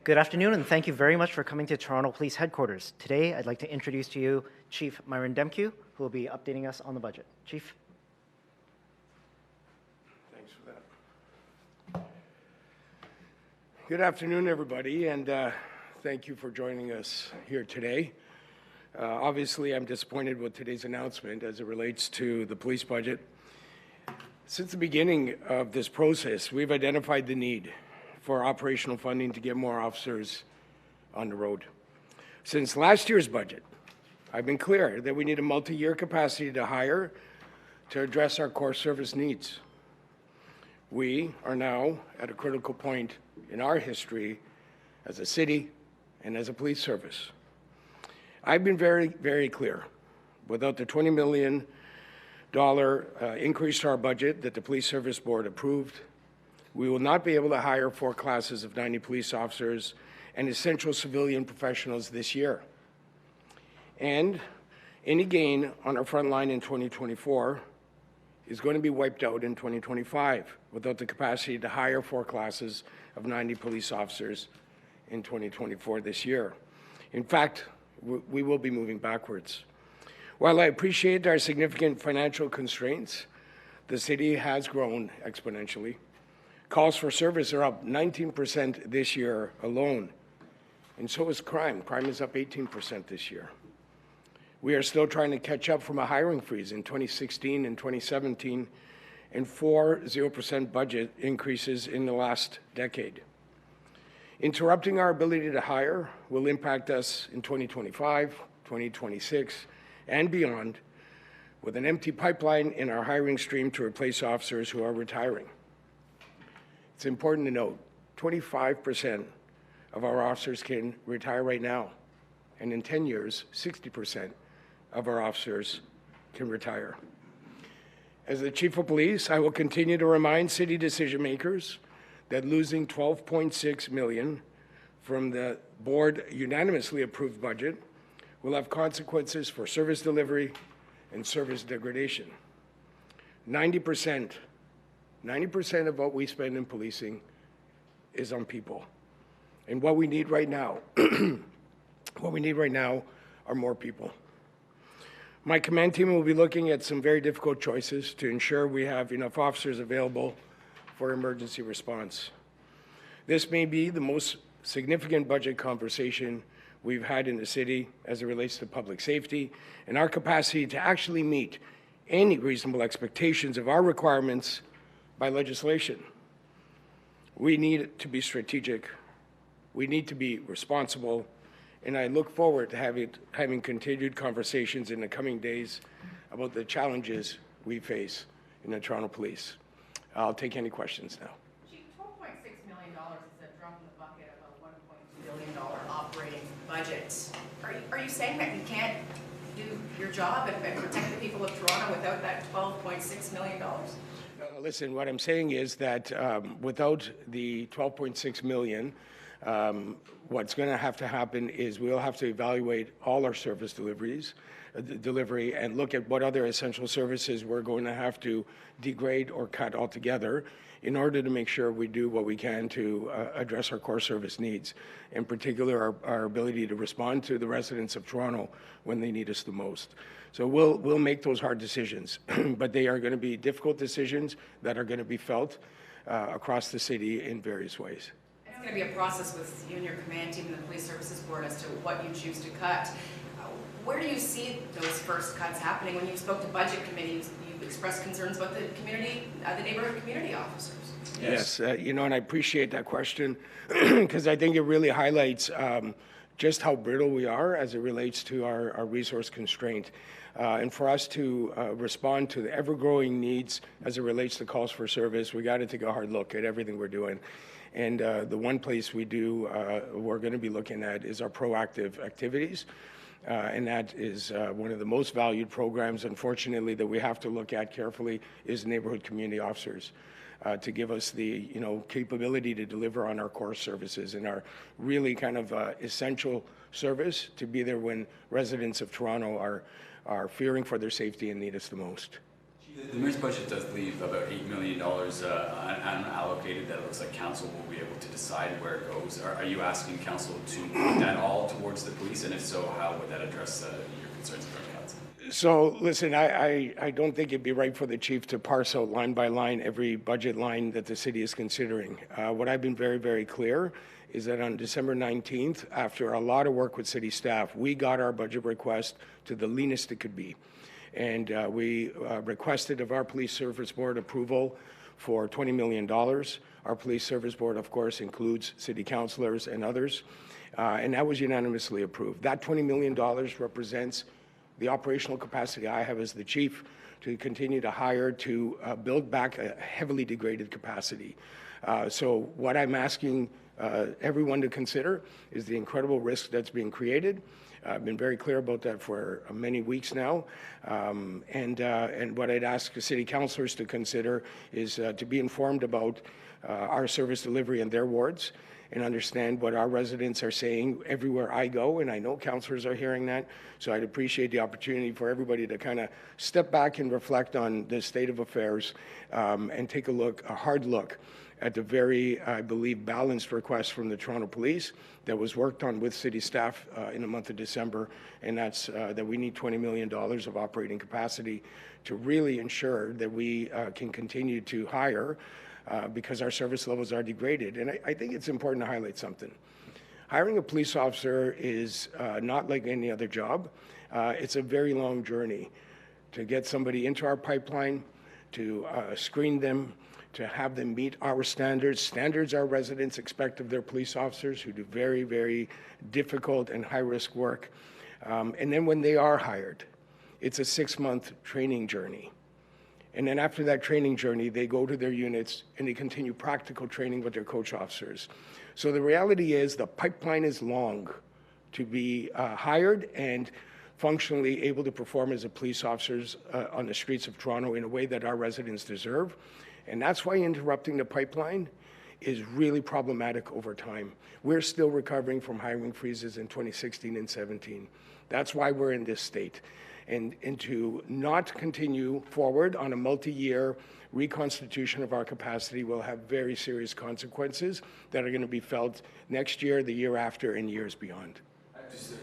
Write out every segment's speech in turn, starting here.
Good afternoon, and thank you very much for coming to Toronto Police Headquarters. Today, I'd like to introduce to you Chief Myron Demkew, who will be updating us on the budget. Chief. Thanks for that. Good afternoon, everybody, and thank you for joining us here today. Obviously, I'm disappointed with today's announcement as it relates to the police budget. Since the beginning of this process, we've identified the need for operational funding to get more officers on the road. Since last year's budget, I've been clear that we need a multi-year capacity to hire to address our core service needs. We are now at a critical point in our history as a city and as a police service. I've been very, very clear. Without the $20 million increase to our budget that the Police Service Board approved, we will not be able to hire 4 classes of 90 police officers and essential civilian professionals this year. And any gain on our front line in 2024 is going to be wiped out in 2025 without the capacity to hire 4 classes of 90 police officers in 2024 this year. In fact, we will be moving backwards. While I appreciate our significant financial constraints, the city has grown exponentially. Calls for service are up 19% this year alone, and so is crime. Crime is up 18% this year. We are still trying to catch up from a hiring freeze in 2016 and 2017, and 4 0% budget increases in the last decade. Interrupting our ability to hire will impact us in 2025, 2026, and beyond, with an empty pipeline in our hiring stream to replace officers who are retiring. It's important to note, 25% of our officers can retire right now, and in 10 years, 60% of our officers can retire. As the Chief of Police, I will continue to remind city decision makers that losing $12.6 million from the board unanimously approved budget will have consequences for service delivery and service degradation. 90% of what we spend in policing is on people. And what we need right now, are more people. My command team will be looking at some very difficult choices to ensure we have enough officers available for emergency response. This may be the most significant budget conversation we've had in the city as it relates to public safety and our capacity to actually meet any reasonable expectations of our requirements by legislation. We need to be strategic, we need to be responsible, and I look forward to having continued conversations in the coming days about the challenges we face in the Toronto Police. I'll take any questions now. Chief, $12.6 million is a drop in the bucket of a $1.2 billion operating budget. Are you saying that you can't do your job and protect the people of Toronto without that $12.6 million? Listen, what I'm saying is that without the $12.6 million, what's going to have to happen is we'll have to evaluate all our service delivery and look at what other essential services we're going to have to degrade or cut altogether in order to make sure we do what we can to address our core service needs, in particular our ability to respond to the residents of Toronto when they need us the most. So we'll make those hard decisions, but they are going to be difficult decisions that are going to be felt across the city in various ways. It's going to be a process with you and your command team and the Police Services Board as to what you choose to cut. Where do you see those first cuts happening? When you spoke to budget committees, you expressed concerns about the community, the neighborhood community officers. Yes, and I appreciate that question because I think it really highlights just how brittle we are as it relates to our resource constraint. And for us to respond to the ever-growing needs as it relates to calls for service, we got to take a hard look at everything we're doing. And the one place we're going to be looking at is our proactive activities. And that is one of the most valued programs, unfortunately, that we have to look at carefully is neighborhood community officers. To give us the capability to deliver on our core services and our really kind of essential service to be there when residents of Toronto are fearing for their safety and need us the most. Chief, The mayor's budget does leave about $8 million unallocated that it looks like council will be able to decide where it goes. Are you asking council to put that all towards the police? And if so, how would that address your concerns about cuts? So, listen, I don't think it'd be right for the chief to parse out line by line every budget line that the city is considering. What I've been very, very clear is that on December 19th, after a lot of work with city staff, we got our budget request to the leanest it could be. And we requested of our police service board approval for $20 million. Our police service board, of course, includes city councilors and others. And that was unanimously approved. That $20 million represents the operational capacity I have as the chief to continue to hire to build back a heavily degraded capacity. So what I'm asking everyone to consider is the incredible risk that's being created. I've been very clear about that for many weeks now. And what I'd ask the city councilors to consider is to be informed about our service delivery in their wards and understand what our residents are saying everywhere I go, and I know councillors are hearing that, so I'd appreciate the opportunity for everybody to kind of step back and reflect on the state of affairs and take a hard look at the very, I believe, balanced request from the Toronto Police that was worked on with city staff in the month of December, and that's that we need $20 million of operating capacity to really ensure that we can continue to hire because our service levels are degraded. And I think it's important to highlight something. Hiring a police officer is not like any other job. It's a very long journey to get somebody into our pipeline, to screen them, to have them meet our standards our residents expect of their police officers who do very, very difficult and high-risk work. And then when they are hired, it's a 6-month training journey. And then after that training journey, they go to their units and they continue practical training with their coach officers. So the reality is the pipeline is long to be hired and functionally able to perform as a police officers on the streets of Toronto in a way that our residents deserve. And that's why interrupting the pipeline is really problematic over time. We're still recovering from hiring freezes in 2016 and 17. That's why we're in this state. And to not continue forward on a multi-year reconstitution of our capacity will have very serious consequences that are going to be felt next year, the year after, and years beyond.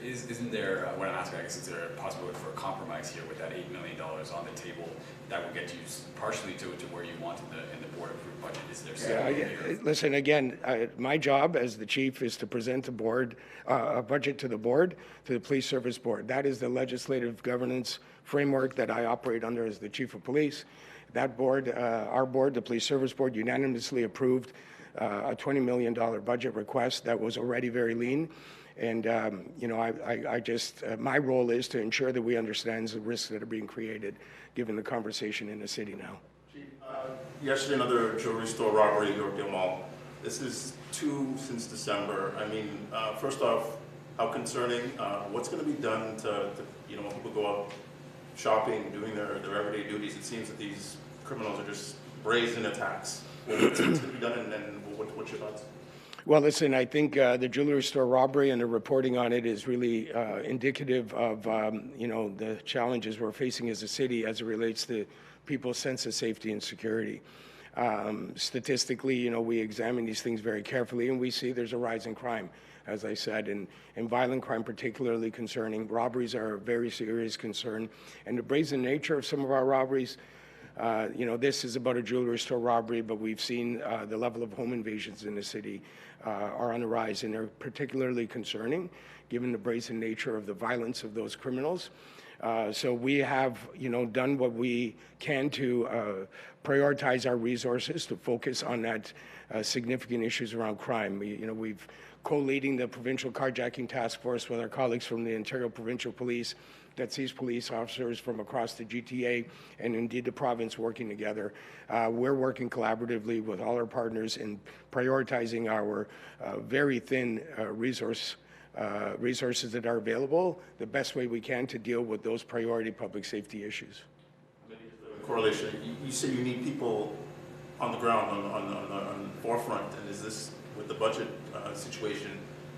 Isn't there, what I'm asking, I guess, is there a possibility for a compromise here with that $8 million on the table that will get you partially to where you want in the board approved budget? Is there listen, again, my job as the chief is to present the board, a budget to the board, to the police service board. That is the legislative governance framework that I operate under as the chief of police. That board, our board, the police service board, unanimously approved a $20 million budget request that was already very lean. And, you know, I just, my role is to ensure that we understand the risks that are being created, given the conversation in the city now. Chief, yesterday, another jewelry store robbery in Yorkdale Mall. This is 2 since December. I mean, first off, how concerning? What's going to be done to, you know, when people go out shopping, doing their everyday duties? It seems that these criminals are just brazen attacks. What's going to be done, and what's your thoughts? Well, listen, I think the jewelry store robbery and the reporting on it is really indicative of, you know, the challenges we're facing as a city as it relates to people's sense of safety and security. Statistically, you know, we examine these things very carefully, and we see there's a rise in crime, as I said, and violent crime particularly concerning. Robberies are a very serious concern, and the brazen nature of some of our robberies, you know, this is about a jewelry store robbery, but we've seen the level of home invasions in the city are on the rise, and they're particularly concerning given the brazen nature of the violence of those criminals. So we have, you know, done what we can to prioritize our resources to focus on that significant issues around crime. You know, we've co-leading the provincial carjacking task force with our colleagues from the Ontario Provincial Police that sees police officers from across the GTA and indeed the province working together. We're working collaboratively with all our partners in prioritizing our very thin resources that are available the best way we can to deal with those priority public safety issues. Correlation. You say you need people on the ground, on the forefront, and is this, with the budget situation,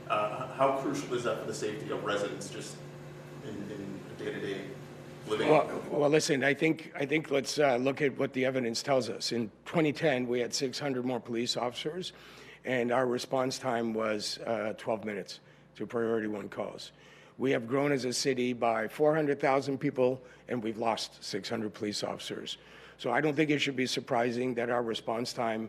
how crucial is that for the safety of residents just in day-to-day living? Well, listen, I think let's look at what the evidence tells us. In 2010, we had 600 more police officers, and our response time was 12 minutes to priority one calls. We have grown as a city by 400,000 people, and we've lost 600 police officers. So I don't think it should be surprising that our response time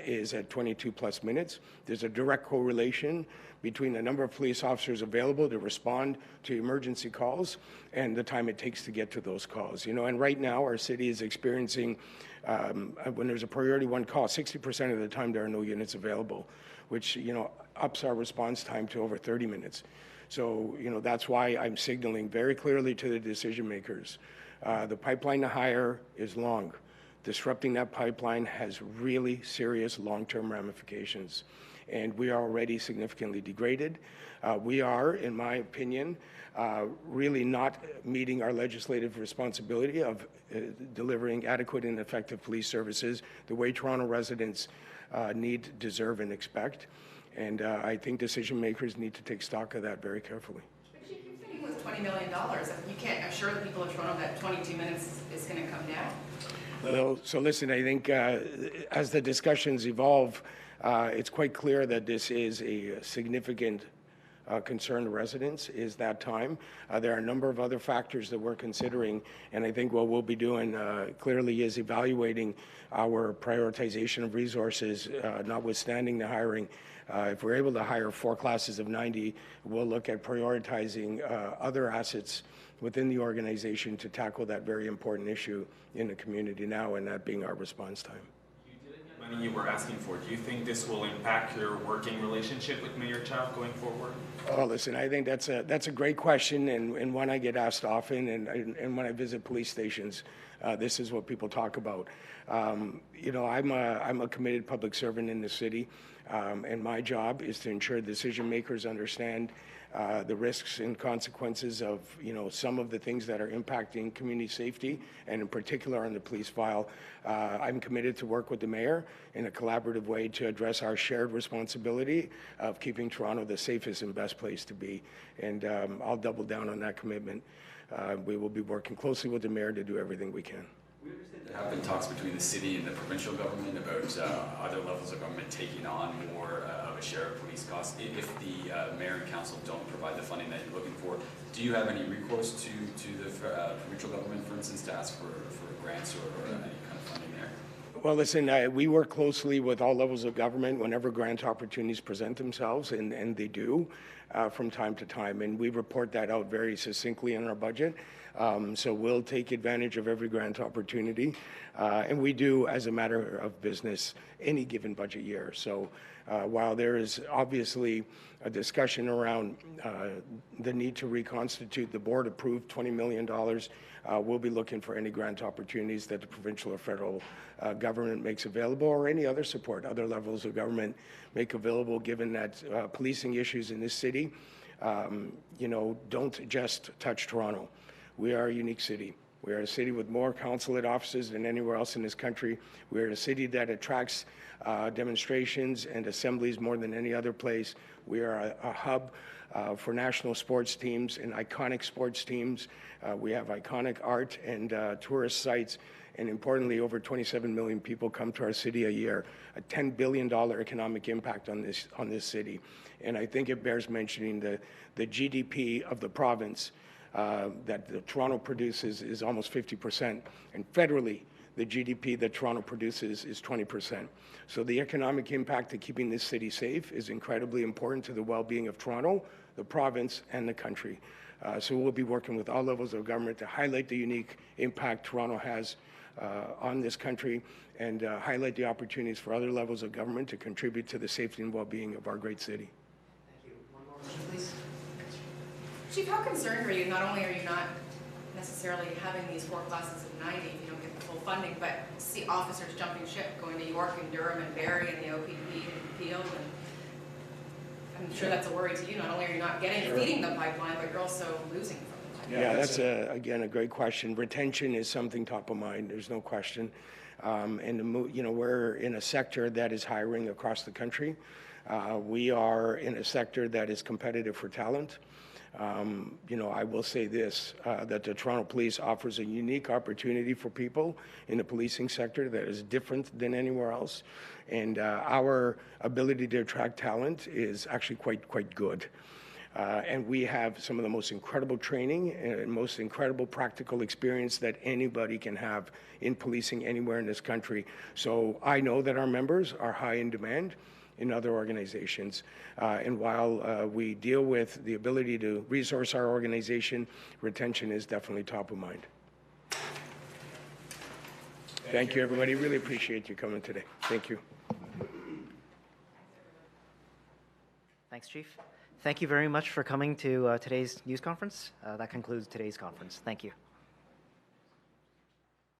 is at 22 plus minutes. There's a direct correlation between the number of police officers available to respond to emergency calls and the time it takes to get to those calls. You know, and right now our city is experiencing, when there's a priority one call, 60% of the time there are no units available, which, you know, ups our response time to over 30 minutes. So, you know, that's why I'm signaling very clearly to the decision makers. The pipeline to hire is long. Disrupting that pipeline has really serious long-term ramifications, and we are already significantly degraded. We are, in my opinion, really not meeting our legislative responsibility of delivering adequate and effective police services the way Toronto residents need, deserve, and expect. And I think decision makers need to take stock of that very carefully. But you keep thinking with $20 million, you can't assure the people of Toronto that 22 minutes is going to come down. Well, so listen, I think as the discussions evolve, it's quite clear that this is a significant concern to residents is that time. There are a number of other factors that we're considering, and I think what we'll be doing clearly is evaluating our prioritization of resources, notwithstanding the hiring. If we're able to hire 4 classes of 90, we'll look at prioritizing other assets within the organization to tackle that very important issue in the community now, and that being our response time. You didn't get money you were asking for. Do you think this will impact your working relationship with Mayor Chow going forward? Oh, listen, I think that's a great question, and one I get asked often, and when I visit police stations, this is what people talk about. You know, I'm a committed public servant in the city, and my job is to ensure decision makers understand the risks and consequences of, you know, some of the things that are impacting community safety, and in particular on the police file. I'm committed to work with the mayor in a collaborative way to address our shared responsibility of keeping Toronto the safest and best place to be. And I'll double down on that commitment. We will be working closely with the mayor to do everything we can. We understand there have been talks between the city and the provincial government about other levels of government taking on more of a share of police costs. If the mayor and council don't provide the funding that you're looking for, do you have any recourse to the provincial government, for instance, to ask for grants or any kind of funding there? Well, listen, we work closely with all levels of government whenever grant opportunities present themselves, and they do from time to time, and we report that out very succinctly in our budget. So we'll take advantage of every grant opportunity, and we do as a matter of business any given budget year. So while there is obviously a discussion around the need to reconstitute, the board approved $20 million. We'll be looking for any grant opportunities that the provincial or federal government makes available, or any other support other levels of government make available, given that policing issues in this city, you know, don't just touch Toronto. We are a unique city. We are a city with more consulate offices than anywhere else in this country. We are a city that attracts demonstrations and assemblies more than any other place. We are a hub for national sports teams and iconic sports teams. We have iconic art and tourist sites, and importantly, over 27 million people come to our city a year, a $10 billion economic impact on this city. And I think it bears mentioning the GDP of the province that the Toronto produces is almost 50%, and federally, the GDP that Toronto produces is 20%. So the economic impact of keeping this city safe is incredibly important to the well-being of Toronto, the province, and the country. So we'll be working with all levels of government to highlight the unique impact Toronto has on this country, and highlight the opportunities for other levels of government to contribute to the safety and well-being of our great city. Thank you. One more question, please. Chief, how concerned are you? Not only are you not necessarily having these 4 classes of 90 if you don't get the full funding, but see officers jumping ship, going to York and Durham and Barrie and the OPP and Peel, and I'm sure that's a worry to you. Not only are you not feeding the pipeline, but you're also losing from the pipeline. Yeah, that's again a great question. Retention is something top of mind. There's no question. And you know, we're in a sector that is hiring across the country. We are in a sector that is competitive for talent. I will say this, that the Toronto Police offers a unique opportunity for people in the policing sector that is different than anywhere else. And our ability to attract talent is actually quite good. And we have some of the most incredible training and most incredible practical experience that anybody can have in policing anywhere in this country. So I know that our members are high in demand in other organizations. And while we deal with the ability to resource our organization, retention is definitely top of mind. Thank you, everybody. Really appreciate you coming today. Thank you. Thanks, Chief. Thank you very much for coming to today's news conference. That concludes today's conference. Thank you.